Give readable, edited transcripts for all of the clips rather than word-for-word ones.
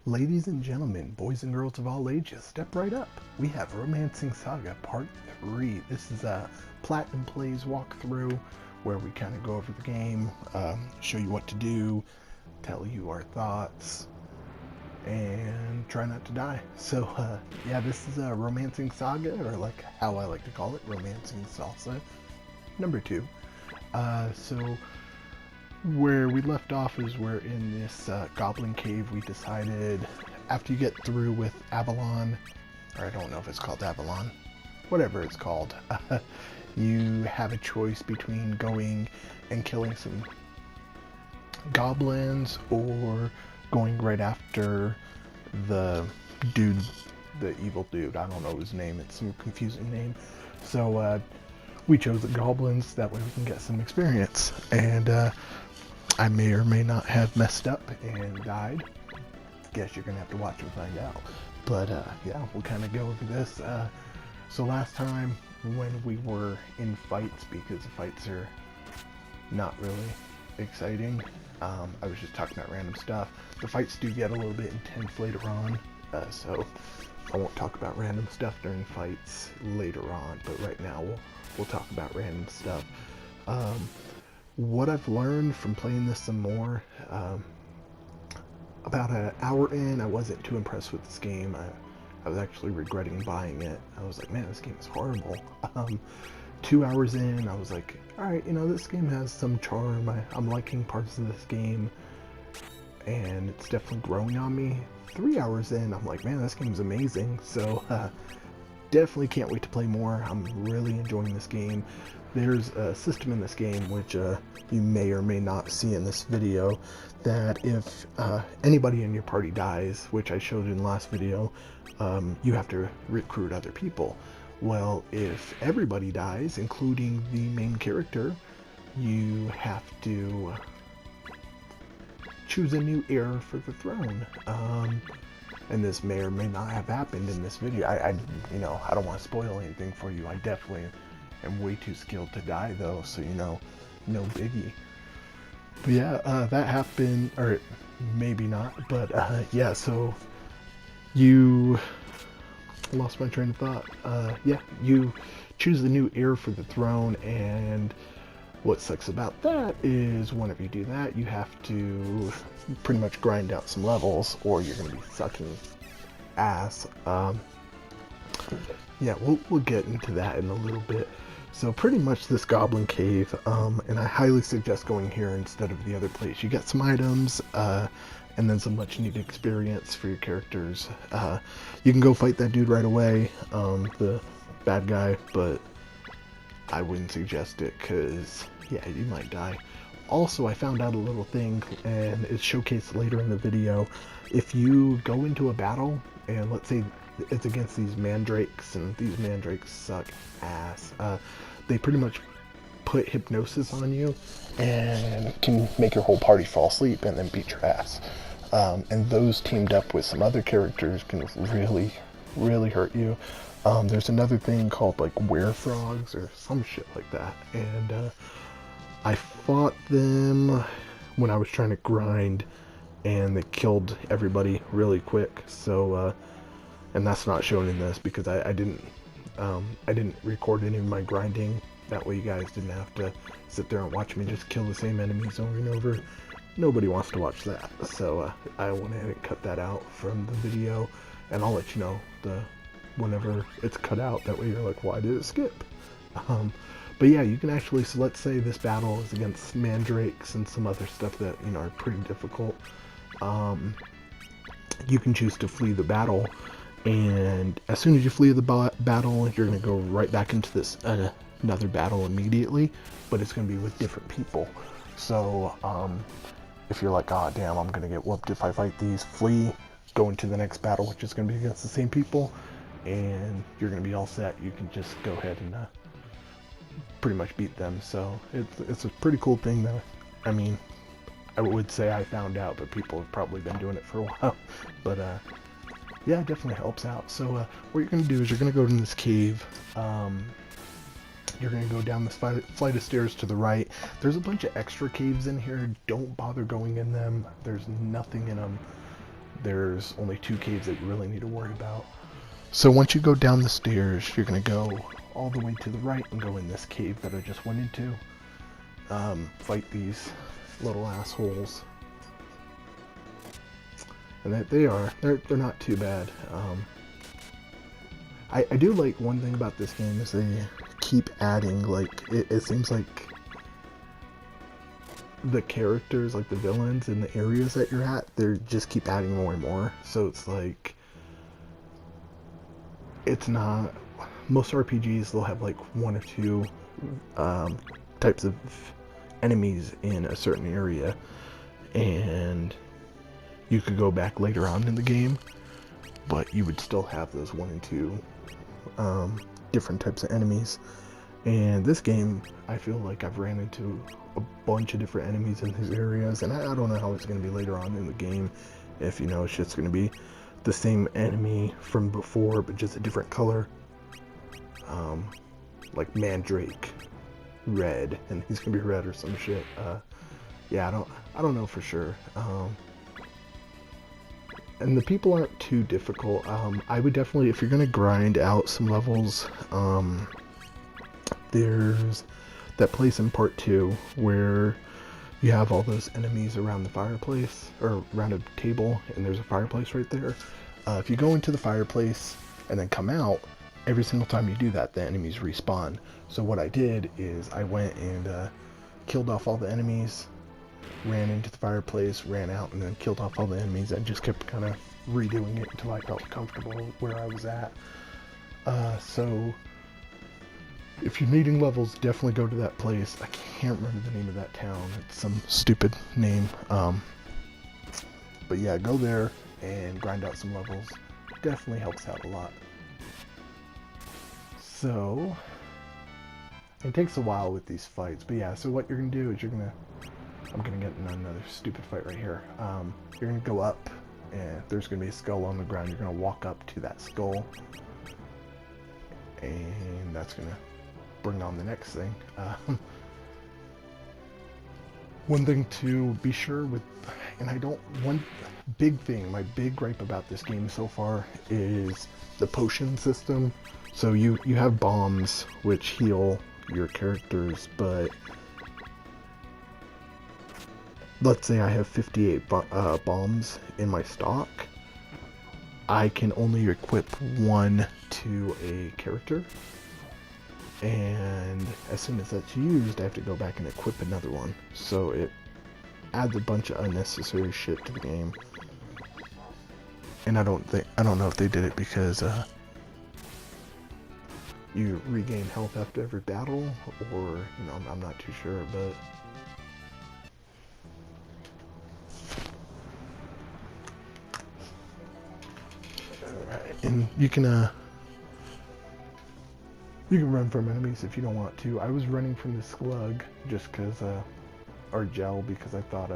Ladies and gentlemen, boys and girls of all ages, step right up. We have Romancing SaGa Part 3. This is a Platinum Plays walkthrough where we kind of go over the game, show you what to do, tell you our thoughts, and try not to die. So, yeah, this is a Romancing SaGa, or like how I like to call it, Romancing Salsa, number 2. So where we left off is we're in this Goblin Cave. We decided after you get through with Avalon, or I don't know if it's called Avalon, whatever it's called, you have a choice between going and killing some goblins or going right after the dude, the evil dude. I don't know his name. It's some confusing name. So we chose the goblins. That way we can get some experience. And I may or may not have messed up and died. Guess you're gonna have to watch and find out. But yeah, we'll kind of go over this. So last time when we were in fights, because the fights are not really exciting, I was just talking about random stuff. The fights do get a little bit intense later on, so I won't talk about random stuff during fights later on. But right now we'll talk about random stuff. What I've learned from playing this some more, about an hour in, I wasn't too impressed with this game. I was actually regretting buying it. I was like, man, this game is horrible. 2 hours in, I was like, alright, you know, this game has some charm. I'm liking parts of this game, and it's definitely growing on me. 3 hours in, I'm like, man, this game's amazing. So, definitely can't wait to play more. I'm really enjoying this game. There's a system in this game which you may or may not see in this video, that if anybody in your party dies, which I showed in the last video, you have to recruit other people. Well, if everybody dies, including the main character, you have to choose a new heir for the throne. And this may or may not have happened in this video. You know, I don't want to spoil anything for you. I definitely am way too skilled to die though, so you know, no biggie. But yeah, that happened, or maybe not, but yeah, so you lost my train of thought. Yeah, you choose the new heir for the throne, and what sucks about that is whenever you do that, you have to pretty much grind out some levels, or you're going to be sucking ass. Yeah, we'll get into that in a little bit. So pretty much this Goblin Cave, and I highly suggest going here instead of the other place. You get some items, and then some much needed experience for your characters. You can go fight that dude right away, the bad guy, but I wouldn't suggest it, because yeah, you might die. Also, I found out a little thing, and it's showcased later in the video. If you go into a battle, and let's say it's against these mandrakes, and these mandrakes suck ass, they pretty much put hypnosis on you, and can make your whole party fall asleep, and then beat your ass. And those teamed up with some other characters can really, really hurt you. There's another thing called like werefrogs or some shit like that, and I fought them when I was trying to grind, and they killed everybody really quick. So and that's not shown in this because I didn't record any of my grinding. That way you guys didn't have to sit there and watch me just kill the same enemies over and over. Nobody wants to watch that, so I went ahead and cut that out from the video, and I'll let you know whenever it's cut out. That way you're like, why did it skip? But yeah, you can actually, so let's say this battle is against mandrakes and some other stuff that, you know, are pretty difficult. You can choose to flee the battle, and as soon as you flee the battle, you're going to go right back into this another battle immediately, but it's going to be with different people. So if you're like, oh damn, I'm going to get whooped if I fight these, flee, go into the next battle, which is going to be against the same people, and you're going to be all set. You can just go ahead and pretty much beat them. So it's a pretty cool thing that, I mean, I would say I found out, but people have probably been doing it for a while. But yeah, it definitely helps out. So what you're going to do is you're going to go in this cave. You're going to go down this flight of stairs to the right. There's a bunch of extra caves in here. Don't bother going in them. There's nothing in them there's only 2 caves that you really need to worry about. So once you go down the stairs, you're going to go all the way to the right and go in this cave that I just went into. Fight these little assholes. And they're not too bad. I do like one thing about this game is they keep adding, like, it seems like the characters, like the villains in the areas that you're at, they just keep adding more and more. So it's like, it's not, most RPGs, they'll have like 1 or 2 types of enemies in a certain area, and you could go back later on in the game, but you would still have those 1 and 2 different types of enemies. And this game, I feel like I've ran into a bunch of different enemies in these areas, and I don't know how it's going to be later on in the game, if, you know, it's just going to be the same enemy from before, but just a different color. Like Mandrake, red, and he's going to be red or some shit. Yeah, I don't know for sure. And the people aren't too difficult. I would definitely, if you're going to grind out some levels, there's that place in part 2 where you have all those enemies around the fireplace, or around a table, and there's a fireplace right there. If you go into the fireplace and then come out, every single time you do that, the enemies respawn. So what I did is I went and killed off all the enemies, ran into the fireplace, ran out, and then killed off all the enemies, and just kept kind of redoing it until I felt comfortable where I was at. So if you're needing levels, definitely go to that place. I can't remember the name of that town. It's some stupid name. But yeah, go there and grind out some levels. Definitely helps out a lot. So it takes a while with these fights, but yeah, so what you're gonna do is I'm gonna get in another stupid fight right here. You're gonna go up, and there's gonna be a skull on the ground. You're gonna walk up to that skull, and that's gonna bring on the next thing. One thing to be sure with, one big thing, my big gripe about this game so far is the potion system. So you have bombs which heal your characters, but let's say I have 58 bombs in my stock. I can only equip 1 to a character, and as soon as that's used, I have to go back and equip another one. So it adds a bunch of unnecessary shit to the game. And I don't know if they did it because you regain health after every battle, or, you know, I'm not too sure, but alright, and you can run from enemies if you don't want to. I was running from the slug just because or gel, because I thought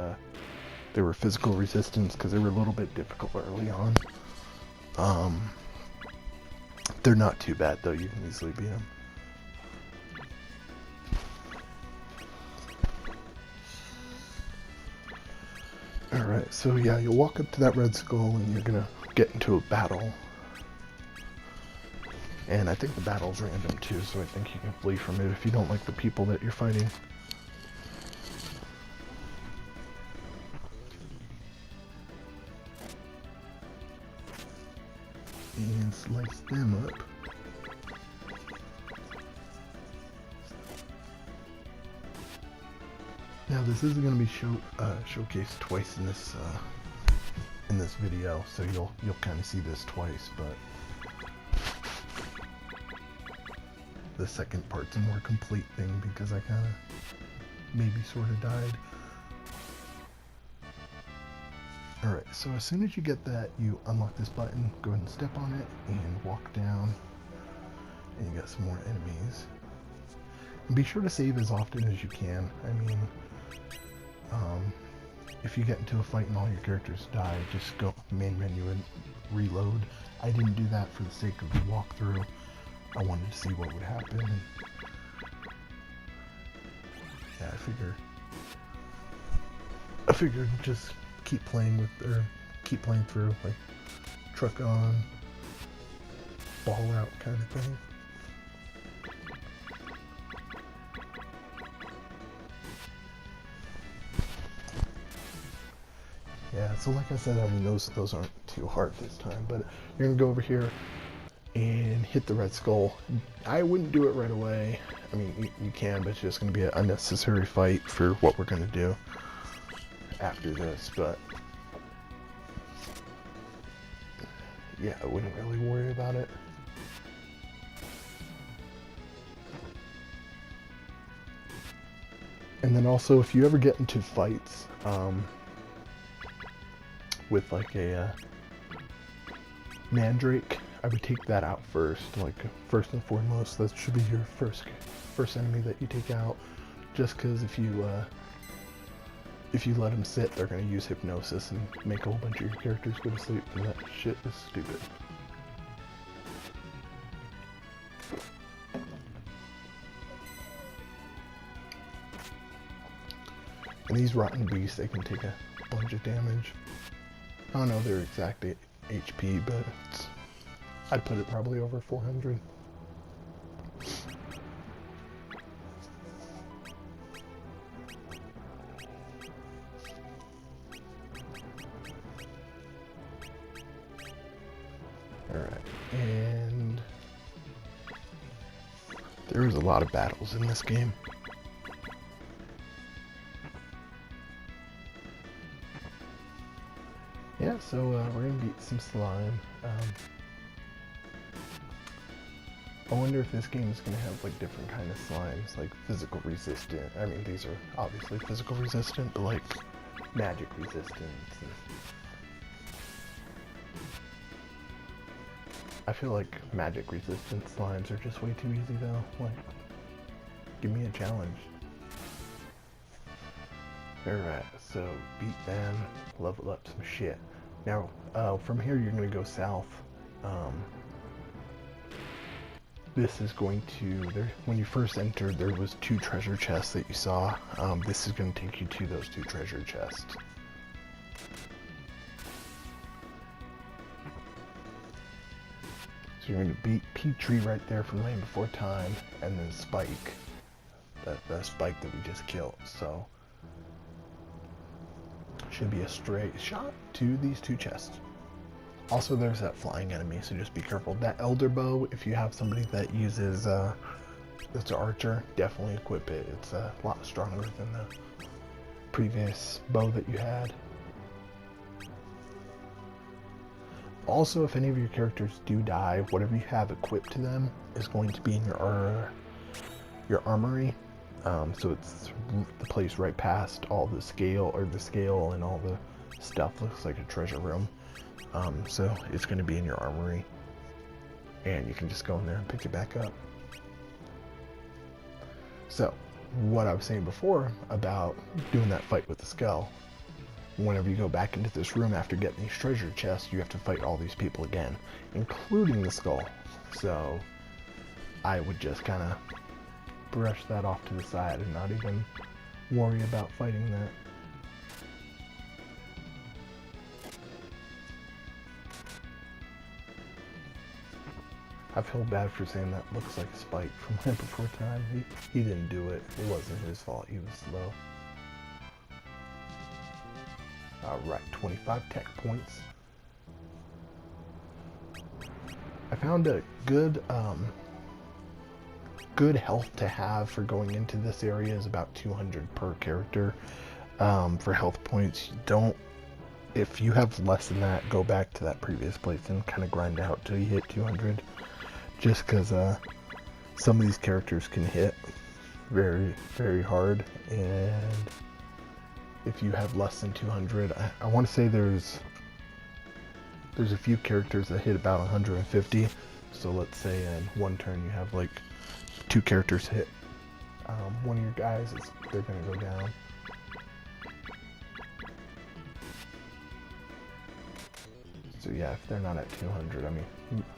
they were physical resistance, because they were a little bit difficult early on. They're not too bad though, you can easily beat them. Alright, so yeah, you'll walk up to that red skull and you're gonna get into a battle. And I think the battle's random too, so I think you can flee from it if you don't like the people that you're fighting. And slice them up. Now this isn't going to be showcased twice in this video, so you'll kind of see this twice, but the second part's a more complete thing because I kind of maybe sort of died. Alright, so as soon as you get that, you unlock this button, go ahead and step on it, and walk down, and you got some more enemies. And be sure to save as often as you can. I mean, if you get into a fight and all your characters die, just go main menu and reload. I didn't do that for the sake of the walkthrough. I wanted to see what would happen. And yeah, I figured just keep playing with, or keep playing through, like truck on, ball out kind of thing. Yeah, so like I said, I mean those aren't too hard this time, but you're gonna go over here and hit the red skull. I wouldn't do it right away. I mean, you can, but it's just gonna be an unnecessary fight for what we're gonna do after this, but yeah, I wouldn't really worry about it. And then also, if you ever get into fights, with like a mandrake, I would take that out first. Like first and foremost, that should be your first enemy that you take out. Just because if you let them sit, they're gonna use hypnosis and make a whole bunch of your characters go to sleep, and that shit is stupid. And these rotten beasts, they can take a bunch of damage. I don't know their exact HP, but I'd put it probably over 400. Alright, and there is a lot of battles in this game. Yeah, so we're gonna beat some slime. I wonder if this game is gonna have like different kind of slimes, like physical resistant. I mean, these are obviously physical resistant, but like magic resistance. I feel like magic resistant slimes are just way too easy though. Like, give me a challenge. Alright, so beat them, level up some shit. Now, from here you're going to go south. This is going to, when you first entered, there was 2 treasure chests that you saw. This is going to take you to those 2 treasure chests. So you're going to beat Petrie right there from Land Before Time, and then Spike. That Spike that we just killed, so should be a straight shot to these 2 chests. Also, there's that flying enemy, so just be careful. That elder bow, if you have somebody that uses that's an archer, definitely equip it. It's a lot stronger than the previous bow that you had. Also, if any of your characters do die, whatever you have equipped to them is going to be in your armory. So it's the place right past all the scale, and all the stuff. Looks like a treasure room. So it's going to be in your armory, and you can just go in there and pick it back up. So, what I was saying before about doing that fight with the skull, whenever you go back into this room after getting these treasure chests, you have to fight all these people again, including the skull. So, I would just kind of brush that off to the side and not even worry about fighting that. I feel bad for saying that looks like Spike from Land Before Time. He didn't do it. It wasn't his fault. He was slow. Alright, 25 tech points. I found a good health to have for going into this area is about 200 per character for health points. If you have less than that, go back to that previous place and kind of grind out till you hit 200. Just because some of these characters can hit very, very hard, and if you have less than 200, I want to say there's a few characters that hit about 150. So let's say in one turn you have like 2 characters hit one of your guys, they're going to go down. So yeah, if they're not at 200, I mean,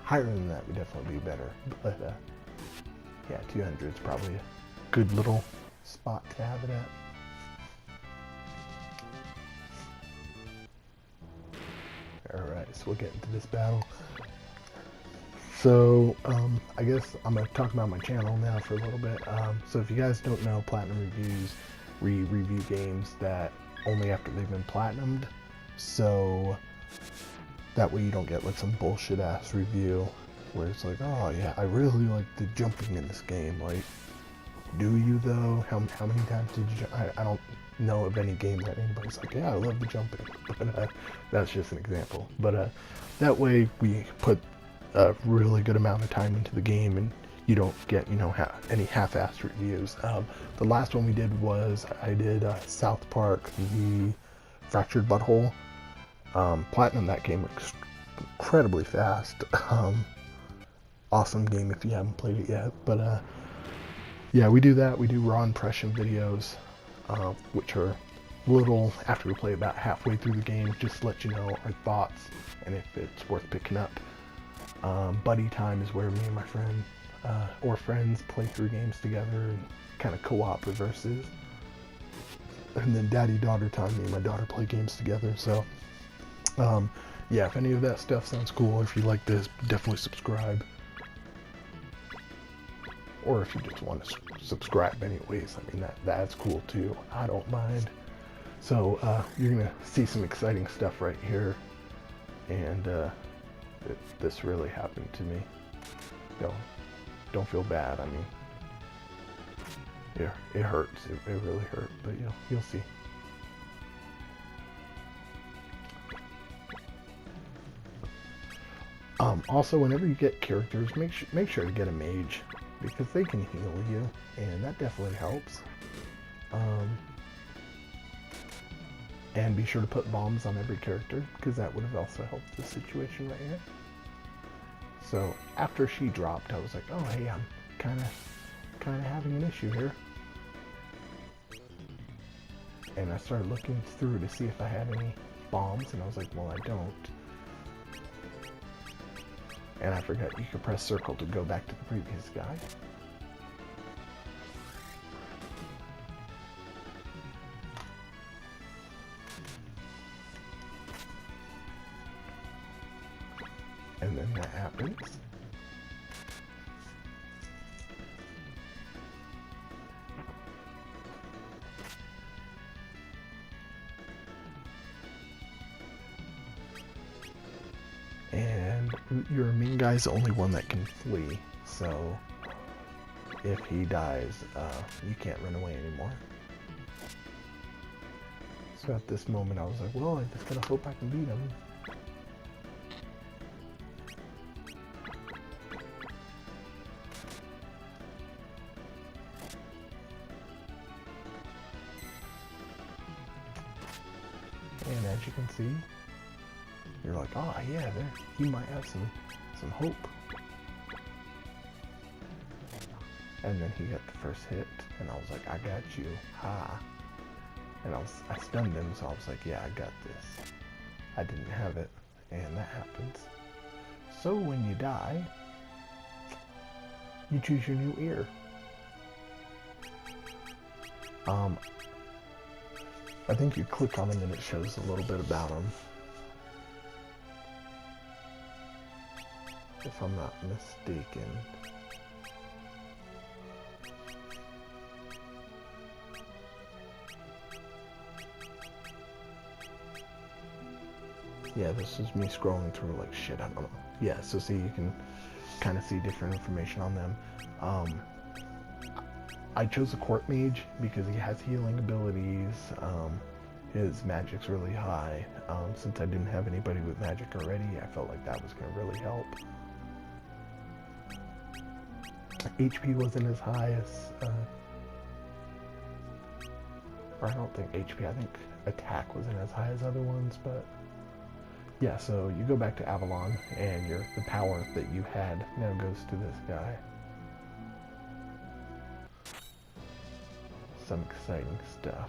higher than that would definitely be better. But yeah, 200 is probably a good little spot to have it at. anyways, we'll get into this battle. So, I guess I'm going to talk about my channel now for a little bit. So if you guys don't know, Platinum Reviews, we review games that only after they've been platinumed. So that way you don't get like some bullshit ass review where it's like, oh yeah, I really like the jumping in this game. Like, do you though? How many times did you I don't know of any game that anybody's like, yeah, I love the jumping. But that's just an example. But that way we put a really good amount of time into the game and you don't get, you know, any half-assed reviews. The last one we did was I did South Park, the Fractured Butthole. Platinum that game incredibly fast. Awesome game if you haven't played it yet. But yeah, we do that. We do raw impression videos, which are little after we play about halfway through the game, just to let you know our thoughts and if it's worth picking up. Buddy time is where me and my friend or friends play through games together and kind of co-op reverses. And then daddy-daughter time, me and my daughter play games together. So yeah, if any of that stuff sounds cool, if you like this, definitely subscribe. Or if you just want to subscribe anyways, I mean, that's cool too. I don't mind. So you're gonna see some exciting stuff right here, and this really happened to me. Don't feel bad. I mean, yeah, it hurts. It really hurt, but you'll see. Also, whenever you get characters, make sure to get a mage, because they can heal you, and that definitely helps. And be sure to put bombs on every character, because that would have also helped the situation right here. So after she dropped, I was like, oh hey, I'm kind of having an issue here. And I started looking through to see if I had any bombs, and I was like, well, I don't. And I forgot you could press circle to go back to the previous guy. And then that happens. And your main guy's the only one that can flee, so if he dies, you can't run away anymore. So at this moment I was like, well, I just gotta hope I can beat him. And as you can see, you're like, oh yeah, he might have some hope. And then he got the first hit, and I was like, I got you, ha. And I stunned him, so I was like, yeah, I got this. I didn't have it, and that happens. So when you die, you choose your new ear. I think you click on him and it shows a little bit about him. If I'm not mistaken. Yeah, this is me scrolling through like shit, I don't know. Yeah, so see, you can kind of see different information on them. I chose a court mage because he has healing abilities. His magic's really high. Since I didn't have anybody with magic already, I felt like that was going to really help. HP wasn't as high as, or I don't think HP, I think attack wasn't as high as other ones, but yeah, so you go back to Avalon, and the power that you had now goes to this guy. Some exciting stuff.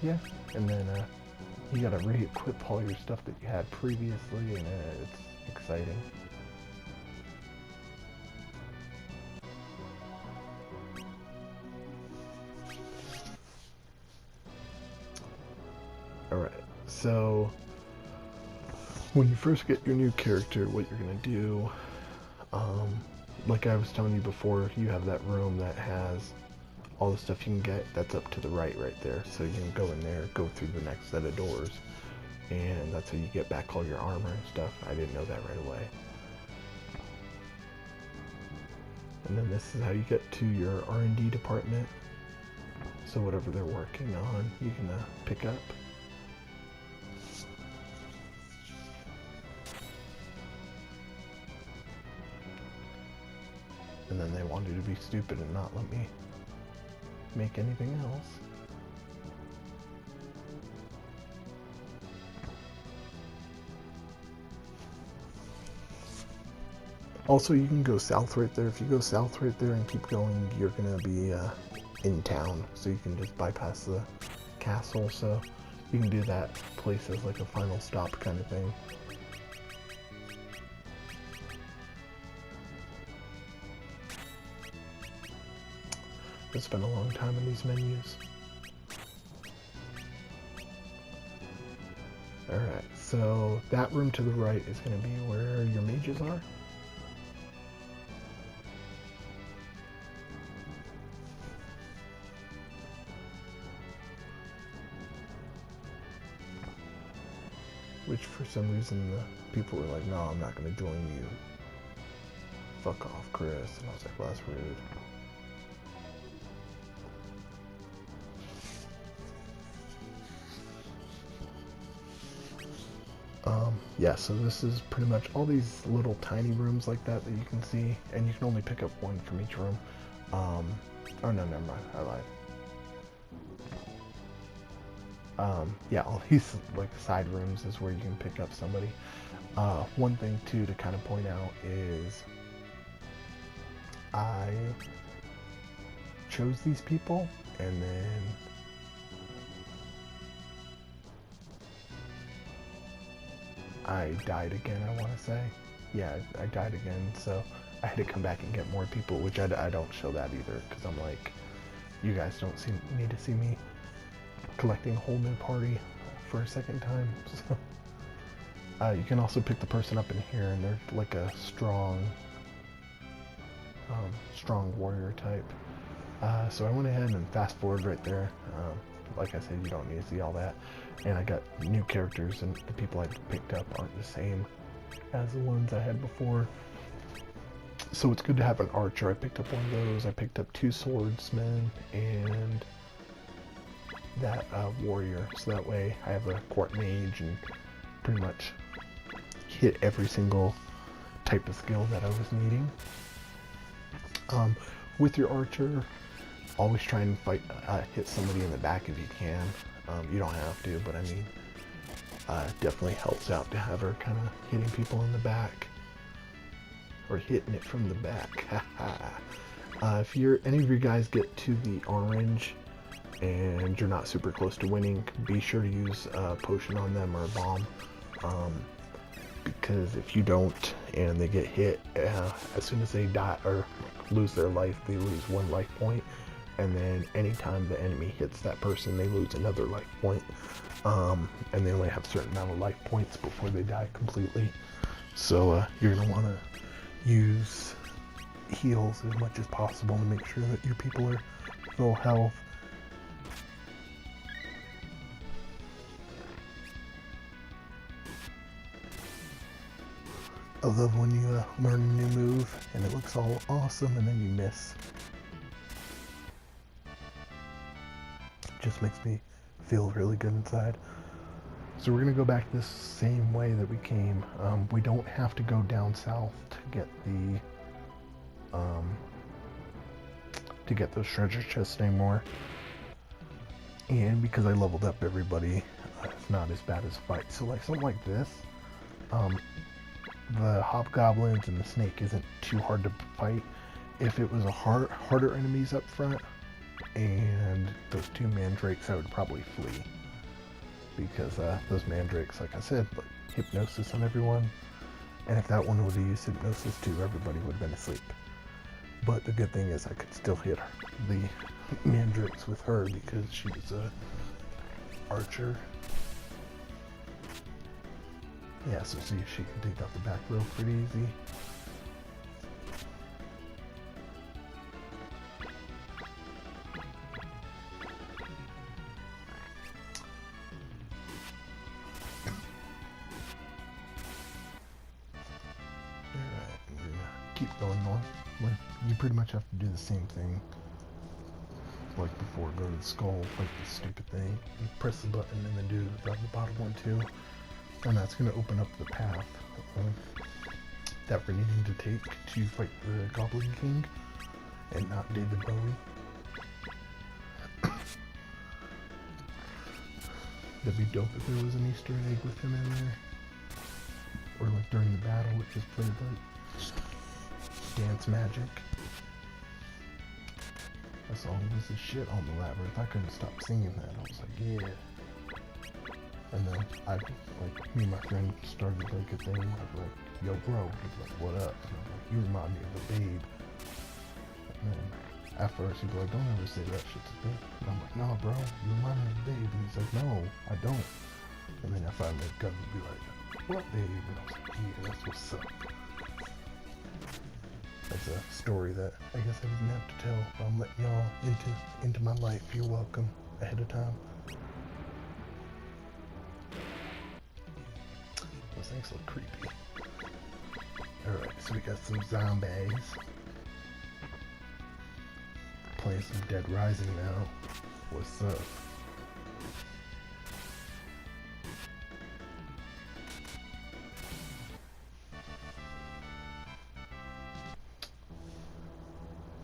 Yeah, and then you gotta re-equip all your stuff that you had previously, and it's exciting. Alright, so when you first get your new character, what you're going to do, like I was telling you before, you have that room that has all the stuff you can get. That's up to the right there. So you can go in there, go through the next set of doors, and that's how you get back all your armor and stuff. I didn't know that right away. And then this is how you get to your R&D department. So whatever they're working on, you can pick up. And then they wanted to be stupid and not let me make anything else. Also, you can go south right there. If you go south right there and keep going, you're gonna be in town, so you can just bypass the castle. So you can do that place as like a final stop kind of thing. It's been a long time in these menus. Alright, so that room to the right is going to be where your mages are. Which for some reason the people were like, no, I'm not going to join you. Fuck off, Chris. And I was like, well, that's rude. Yeah, so this is pretty much all these little tiny rooms like that you can see, and you can only pick up one from each room. Oh no, never mind, I lied. Yeah, all these like side rooms is where you can pick up somebody. One thing too to kind of point out is I chose these people, and then I died again, I want to say. Yeah, I died again, so I had to come back and get more people, which I don't show that either, because I'm like, you guys don't need to see me collecting a whole new party for a second time. So you can also pick the person up in here, and they're like a strong warrior type. So I went ahead and fast forward right there. Like I said, you don't need to see all that. And I got new characters, and the people I picked up aren't the same as the ones I had before. So it's good to have an archer. I picked up one of those. I picked up 2 swordsmen and that warrior. So that way I have a court mage and pretty much hit every single type of skill that I was needing. With your archer, always try and hit somebody in the back if you can. You don't have to, but I mean, definitely helps out to have her kind of hitting people in the back. Or hitting it from the back. If any of you guys get to the orange and you're not super close to winning, be sure to use a potion on them or a bomb. Because if you don't and they get hit, as soon as they die or lose their life, they lose 1 life point. And then anytime the enemy hits that person, they lose another life point. And they only have a certain amount of life points before they die completely. So you're going to want to use heals as much as possible to make sure that your people are full health. I love when you learn a new move and it looks all awesome and then you miss. Just makes me feel really good inside. So we're gonna go back this same way that we came. We don't have to go down south to get those treasure chests anymore. And because I leveled up everybody, it's not as bad as a fight. So like something like this, the hobgoblins and the snake isn't too hard to fight. If it was a harder enemies up front, and those 2 mandrakes, I would probably flee. Because those mandrakes, like I said, like hypnosis on everyone. And if that one would have used hypnosis too, everybody would have been asleep. But the good thing is I could still hit the mandrakes with her because she was a archer. Yeah, so see if she can take out the back row pretty easy. Keep going north. Like, you pretty much have to do the same thing like before. Go to the skull, like the stupid thing, and press the button, and then do the bottom one too. And that's going to open up the path that we're needing to take to fight the Goblin King and not David Bowie. That'd be dope if there was an Easter egg with him in there. Or like during the battle, it just played like dance magic. That song was the shit on the Labyrinth. I couldn't stop singing that. I was like, yeah. And then me and my friend started like a thing. I was like, yo bro. He's like, what up? And I'm like, you remind me of a babe. And then at first he'd be like, don't ever say that shit to me. And I'm like, no bro, you remind me of a babe. And he's like, no, I don't. And then I finally got to be like, what babe? And I was like, yeah, that's what's up. That's a story that I guess I didn't have to tell, but I'm letting y'all into my life. You're welcome ahead of time. Those things look creepy. Alright, so we got some zombies. Playing some Dead Rising now. What's up?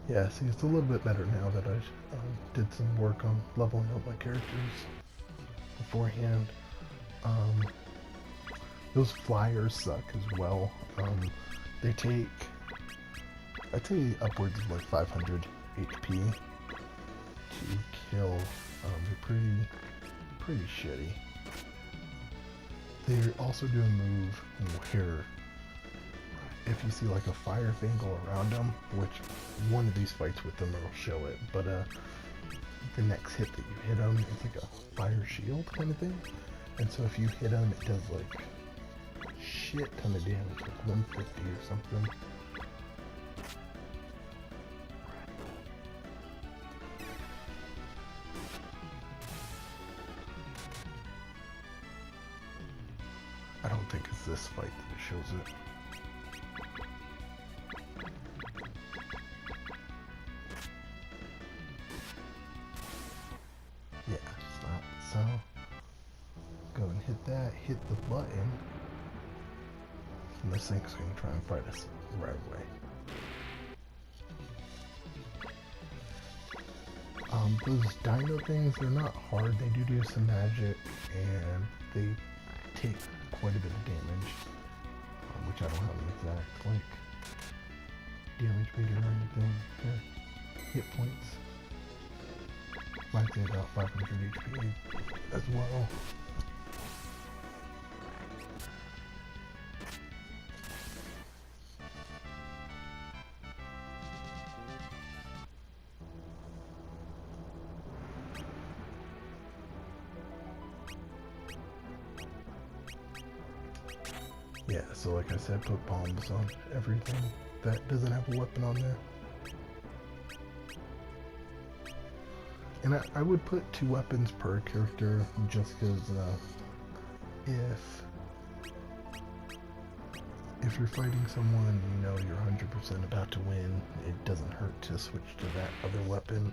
Yeah, see, it's a little bit better now that I did some work on leveling up my characters beforehand. Those flyers suck as well. They take, I'd say, upwards of like 500 HP to kill. They're pretty shitty. They also do a move where if you see like a fire thing go around them, which one of these fights with them will show it, but the next hit that you hit them, it's like a fire shield kind of thing. And so if you hit them, it does like shit ton of damage, like 150 or something. I don't think it's this fight that it shows it. Yeah, it's not. So, go and hit that, hit the button, and this thing's going to try and fight us right away. Those dino things, they're not hard. They do some magic, and they take quite a bit of damage, which I don't have an exact, like, damage meter or anything. Yeah. Hit points. Might be about 500 HP as well. Yeah, so like I said, put bombs on everything that doesn't have a weapon on there. And I would put 2 weapons per character, just because if you're fighting someone, you know you're 100% about to win, it doesn't hurt to switch to that other weapon.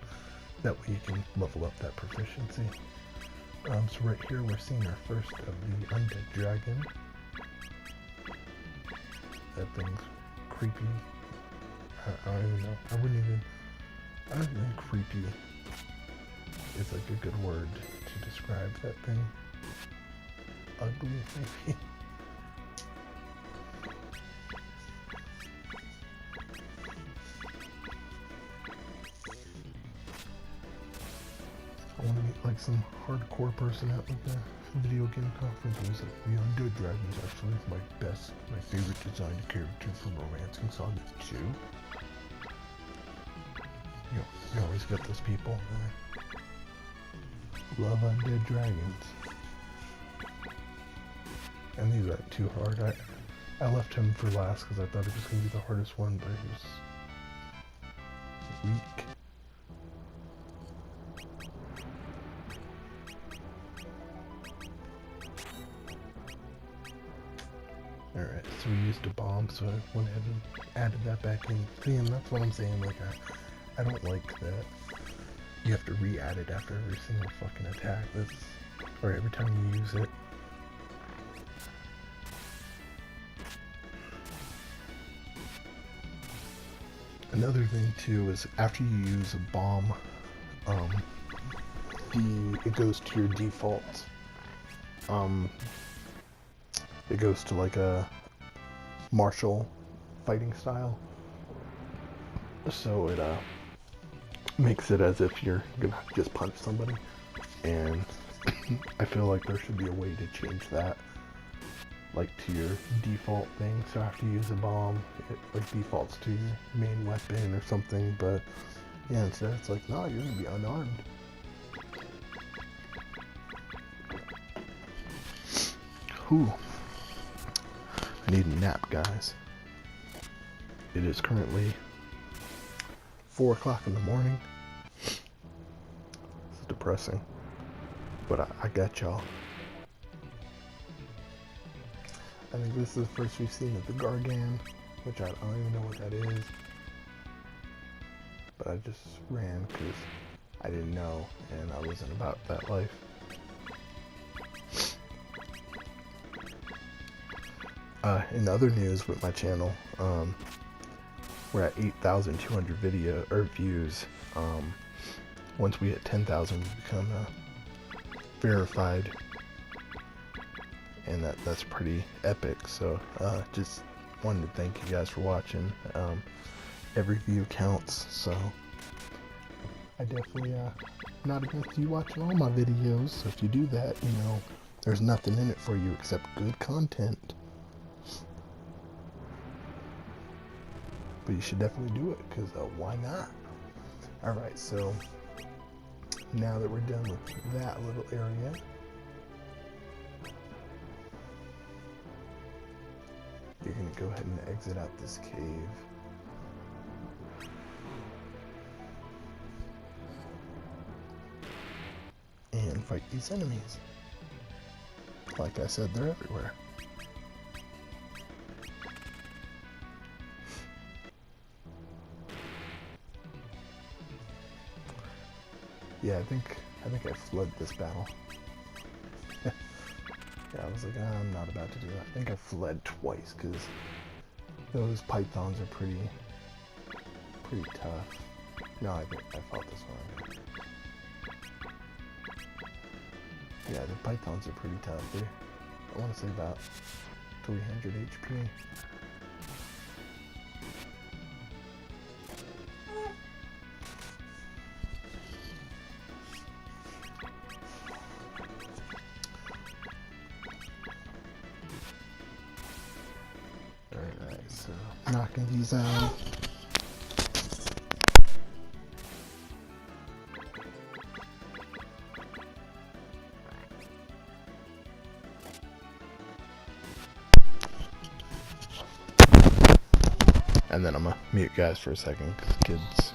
That way you can level up that proficiency. So right here we're seeing our first of the undead dragon. That thing's creepy. I don't even know. I don't think creepy is like a good word to describe that thing. Ugly, maybe. I want to meet like some hardcore person at like a video game conference. It was like, the Undead Dragon is actually my favorite designed character from Romancing Saga 2. You always get those people that love undead dragons. And these aren't too hard. I left him for last because I thought it was going to be the hardest one, but he was weak. Alright, so we used a bomb, so I went ahead and added that back in. See, and that's what I'm saying, like, I don't like that you have to re-add it after every single fucking attack. Or every time you use it. Another thing too is after you use a bomb, it goes to your default. It goes to like a martial fighting style, so it makes it as if you're gonna just punch somebody, and I feel like there should be a way to change that, like to your default thing. So after you use a bomb, it like defaults to your main weapon or something. But yeah, instead it's like, no, you're gonna be unarmed. Whew. I need a nap, guys. It is currently 4 o'clock in the morning. It's depressing, but I got y'all. I think this is the first we've seen of the Gargan, which I don't even know what that is. But I just ran because I didn't know, and I wasn't about that life. In other news with my channel, we're at 8,200 views. Once we hit 10,000, we become verified, and that's pretty epic. So just wanted to thank you guys for watching. Every view counts, so I definitely not against you watching all my videos. So if you do that, you know, there's nothing in it for you except good content. But you should definitely do it, because why not? Alright, so now that we're done with that little area, you're going to go ahead and exit out this cave. And fight these enemies. Like I said, they're everywhere. Yeah, I think I fled this battle. Yeah, I was like, I'm not about to do that. I think I fled twice because those pythons are pretty tough. No, I think I fought this one. Yeah, the pythons are pretty tough. I want to say about 300 HP. Alright, so knocking these out. And then I'm gonna mute guys for a second, because kids.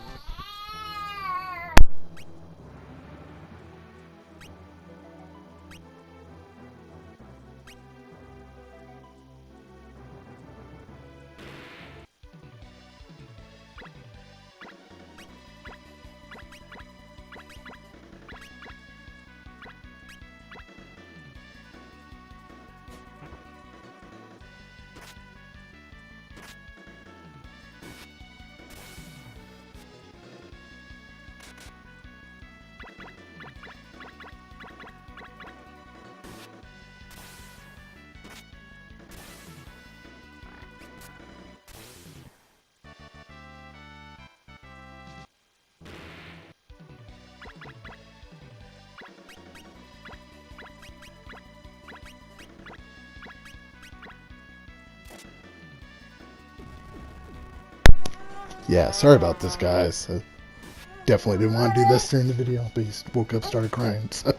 Yeah, sorry about this, guys. I definitely didn't want to do this during the video, but he woke up, started crying. So.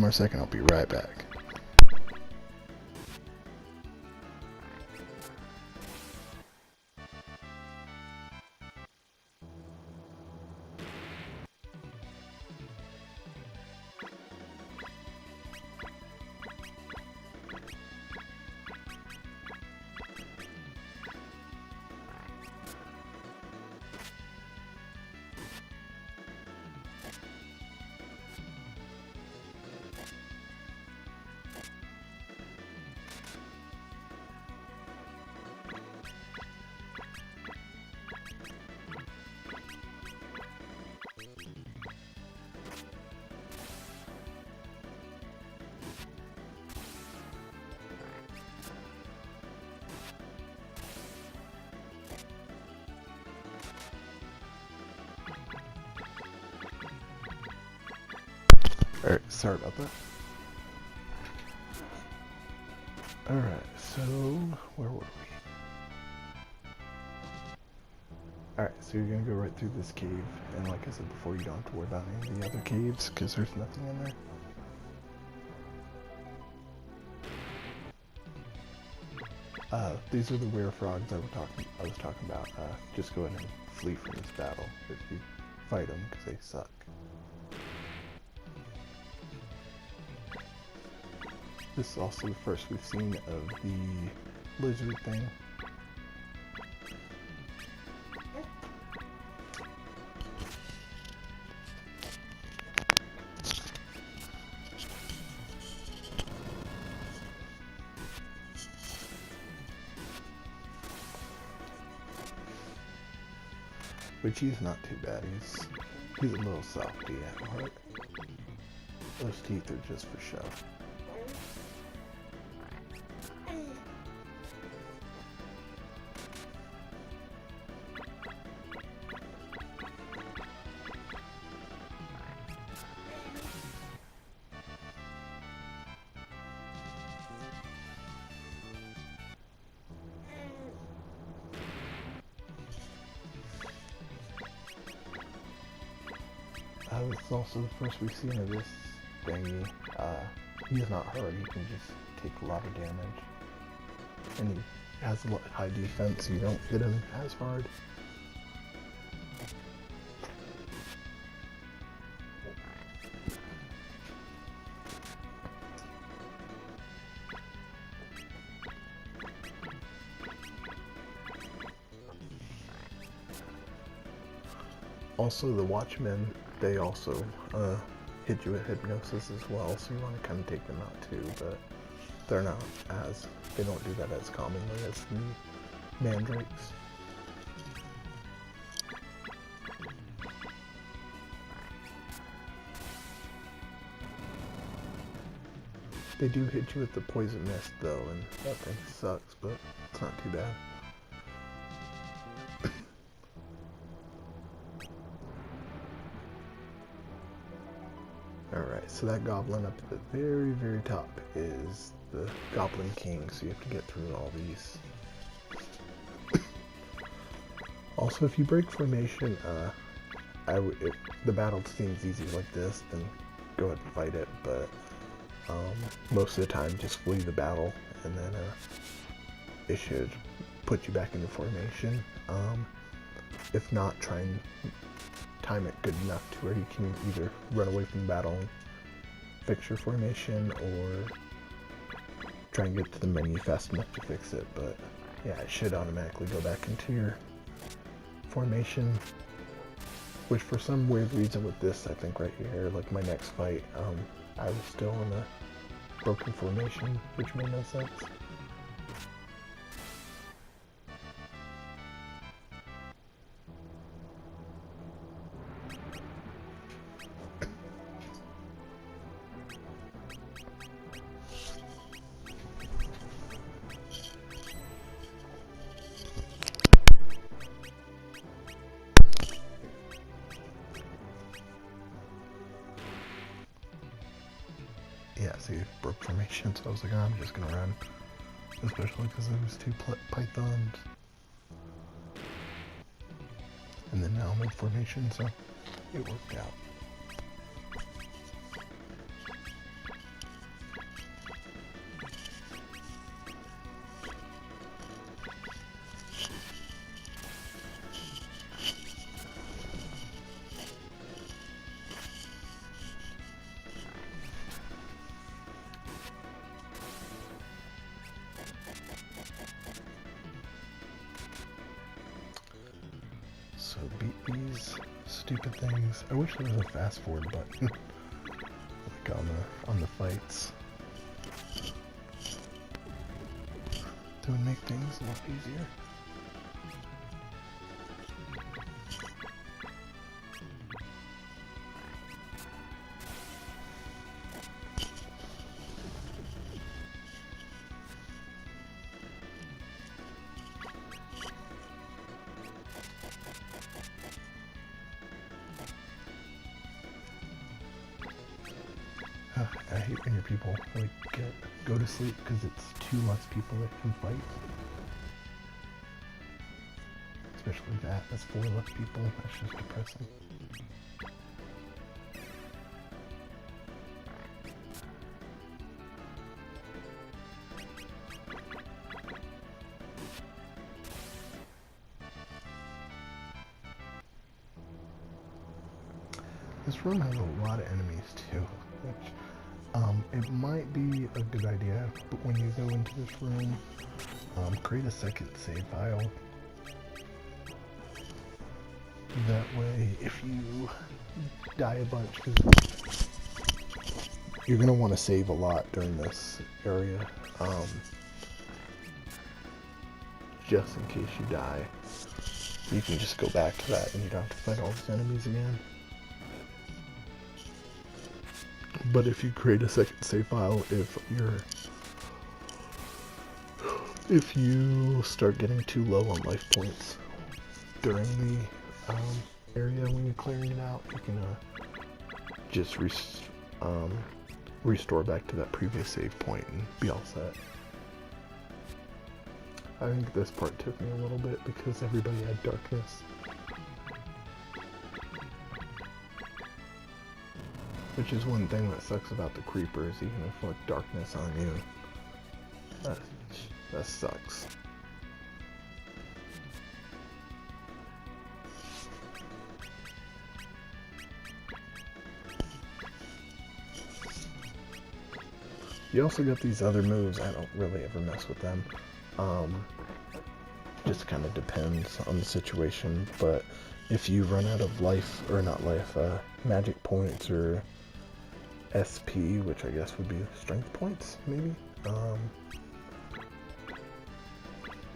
more second, I'll be right back. Alright, sorry about that. Alright, so where were we? Alright, so you're gonna go right through this cave, and like I said before, you don't have to worry about any of the other caves, because there's nothing in there. These are the rare frogs I was talking about. Just go ahead and flee from this battle if you fight them, because they suck. This is also the first we've seen of the lizard thing. Which he's not too bad. He's a little softy at heart. Those teeth are just for show. This is also the first we've seen of this thingy. He's not hurt, he can just take a lot of damage. And he has a high defense, so you don't hit him as hard. Also, the Watchmen, they also hit you with hypnosis as well, so you want to kind of take them out too, but they don't do that as commonly as the mandrakes. They do hit you with the poison mist though, and that thing sucks, but it's not too bad. Alright, so that goblin up at the very, very top is the Goblin King, so you have to get through all these. Also, if you break formation, if the battle seems easy like this, then go ahead and fight it, but most of the time just flee the battle, and then it should put you back into formation. If not, try and time it good enough to where you can either run away from the battle and fix your formation, or try and get to the menu fast enough to fix it. But yeah, it should automatically go back into your formation, which for some weird reason with this, I think right here, like my next fight, I was still in a broken formation, which made no sense. Yeah, see, it broke formation, so I was like, oh, I'm just gonna run. Especially because there was two pythons. And then now I'm in formation, so it worked out. beat these stupid things. I wish there was a fast forward button, like on the fights. That would make things a lot easier. I hate when your people like go to sleep because it's 2 less people that can fight. Especially that's 4 less people. That's just depressing. This room has a lot of enemies too, which it might be a good idea, but when you go into this room, create a second save file. That way, if you die a bunch, because you're going to want to save a lot during this area, just in case you die. You can just go back to that and you don't have to fight all these enemies again. But if you create a second save file, if you start getting too low on life points during the area when you're clearing it out, you can just restore back to that previous save point and be all set. I think this part took me a little bit because everybody had darkness. Which is one thing that sucks about the creepers, you can inflict darkness on you. That sucks. You also got these other moves, I don't really ever mess with them. Just kind of depends on the situation, but if you run out of life, or not life, magic points or SP, which I guess would be strength points, maybe?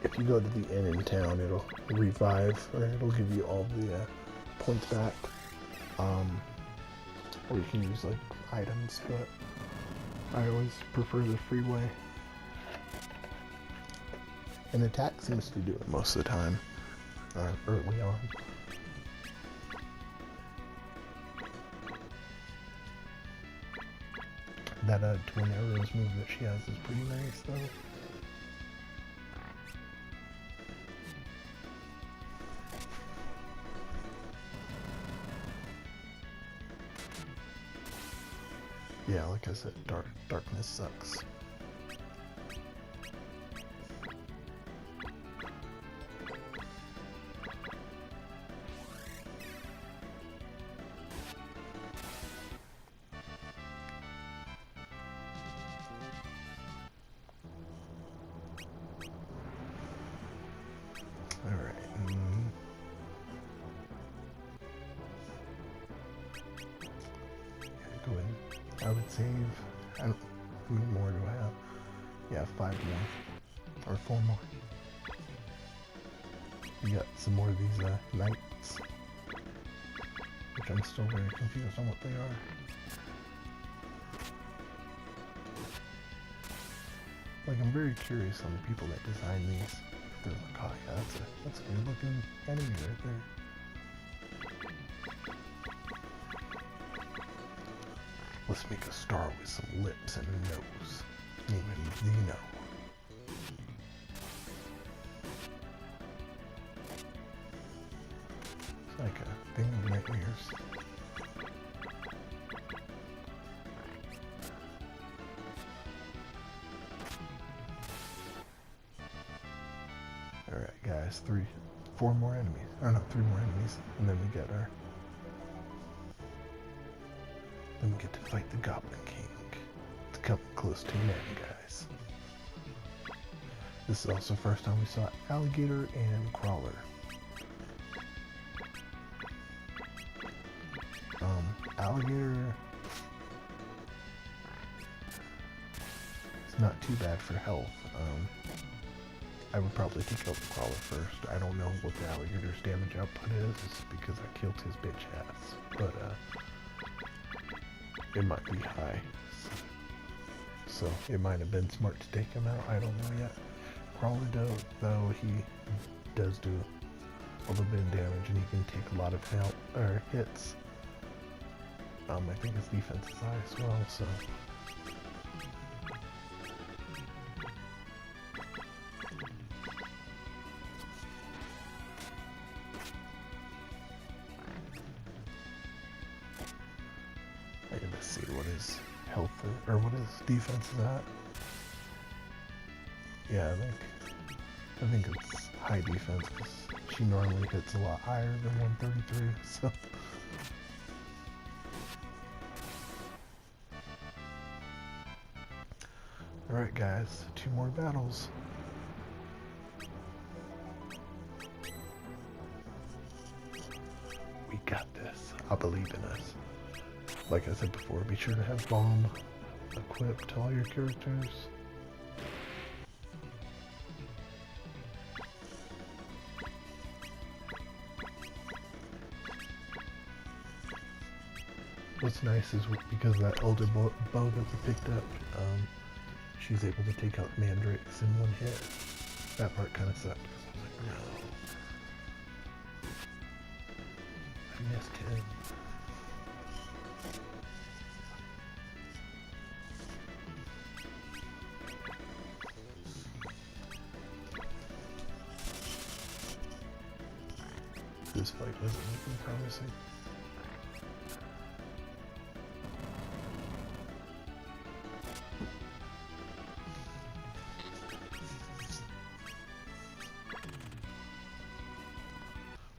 If you go to the inn in town, it'll revive, or it'll give you all the points back. Or you can use, like, items, but I always prefer the free way. And attack seems to do it most of the time, early on. That twin arrows move that she has is pretty nice, though. Yeah, like I said, darkness sucks. Alright. Go ahead. I would save, how many more do I have? Yeah, 5 more. Or 4 more. You got some more of these knights. Which I'm still very confused on what they are. Like, I'm very curious on the people that design these. They're like, oh yeah, that's a good looking enemy right there. Let's make a star with some lips and a nose. Name him Zeno. It's like a thing of nightmares. Alright guys, 4 more enemies. Or no, 3 more enemies. And then we get our... Then we get to fight the Goblin King. It's coming close to an end, guys. This is also the first time we saw Alligator and Crawler. alligator. It's not too bad for health. I would probably take out the crawler first. I don't know what the alligator's damage output is because I killed his bitch ass, but it might be high. So it might have been smart to take him out. I don't know yet. Crawler though, he does do a little bit of damage and he can take a lot of hits. I think his defense is high as well, so. I gotta see what his health is, or what his defense is at. Yeah, I think it's high defense because she normally hits a lot higher than 133, so. Alright guys, 2 more battles. We got this. I believe in us. Like I said before, be sure to have bomb equipped to all your characters. What's nice is because of that elder bow that we picked up, she's able to take out mandrakes in 1 hit. That part kind of sucked because I was like, no. I missed him. This fight wasn't looking promising.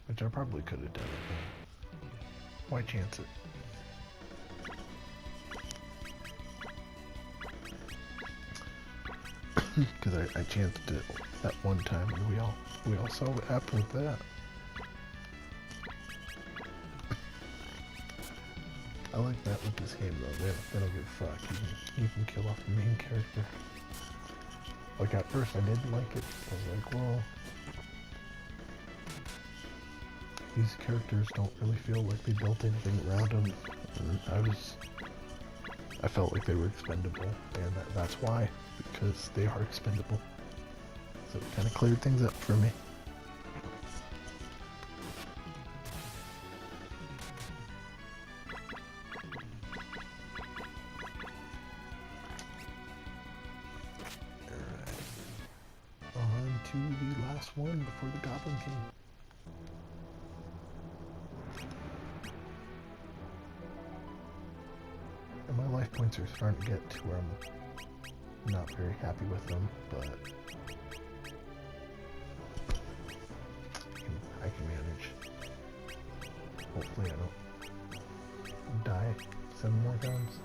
Which I probably could have done it, but why chance it? Because I chanced it that one time and we all saw what happened with that. I like that with this game though, they don't give a fuck. You can kill off the main character. Like at first I didn't like it. I was like, well, these characters don't really feel like they built anything around them. And I felt like they were expendable, and that's why, because they are expendable. So it kind of cleared things up for me. Alright. On to the last one before the Goblin King. And my life points are starting to get to where I'm not very happy with them, but I can manage. Hopefully I don't die 7 more times.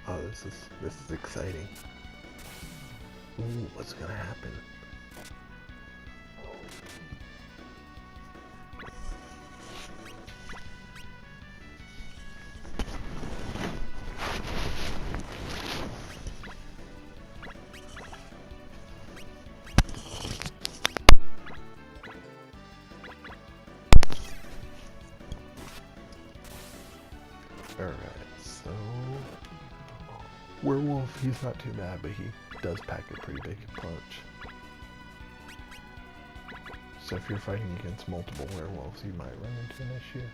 Oh, this is exciting. Ooh, what's gonna happen? Alright, so Werewolf, he's not too bad, but he does pack a pretty big punch. So if you're fighting against multiple werewolves, you might run into an issue.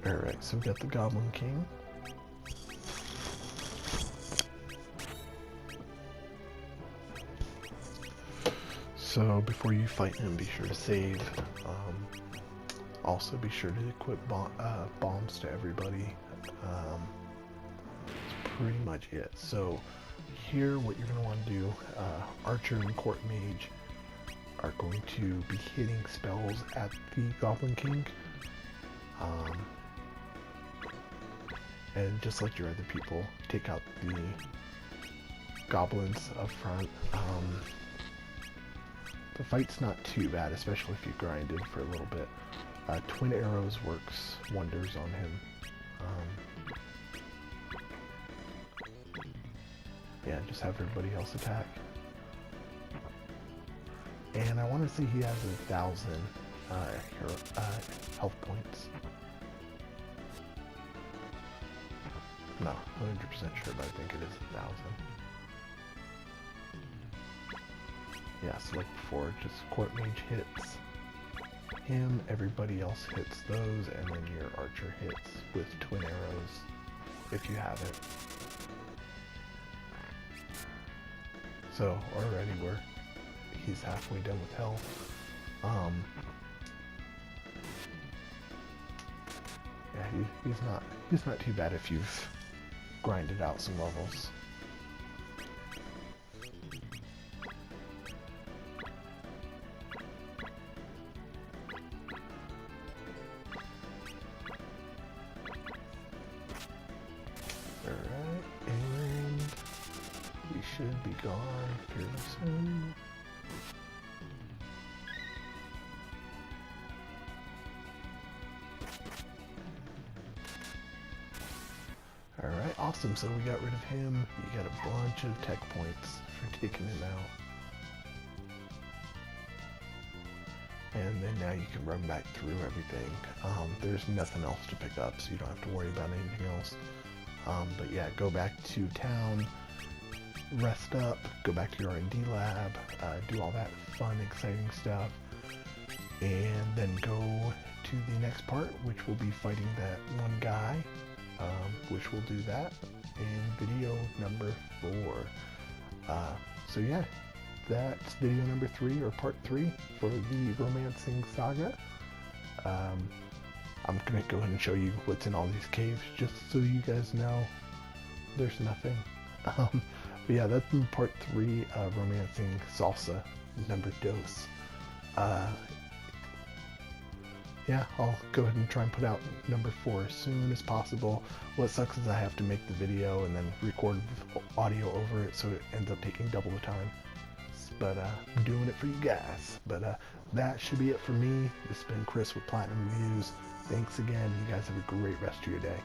Alright, so we've got the Goblin King. So before you fight him, be sure to save. Also be sure to equip bombs to everybody. It's pretty much it. So here, what you're going to want to do, Archer and Court Mage are going to be hitting spells at the Goblin King. And just like your other people, take out the goblins up front. The fight's not too bad, especially if you grinded for a little bit. Twin Arrows works wonders on him. Yeah, just have everybody else attack. And I want to say he has 1,000 health points. Not 100% sure, but I think it is 1,000. Yeah, so like before, just Court Mage hits him, everybody else hits those, and then your Archer hits with Twin Arrows, if you have it. So already he's halfway done with health. Yeah, he's not too bad if you've grinded out some levels. Alright, and we should be gone fairly soon. Alright, awesome. So we got rid of him. You got a bunch of tech points for taking him out. And then now you can run back through everything. There's nothing else to pick up, so you don't have to worry about anything else. But yeah, go back to town, rest up, go back to your R&D lab, do all that fun, exciting stuff, and then go to the next part, which will be fighting that one guy, which will do that in video number 4. So yeah, that's video number 3, or part 3, for the Romancing Saga. I'm gonna go ahead and show you what's in all these caves, just so you guys know there's nothing. But yeah, that's in part 3 of Romancing Salsa, number dos. Yeah, I'll go ahead and try and put out number 4 as soon as possible. What sucks is I have to make the video and then record audio over it, so it ends up taking double the time. But I'm doing it for you guys. But that should be it for me. This has been Chris with Platinum Reviews. Thanks again. You guys have a great rest of your day.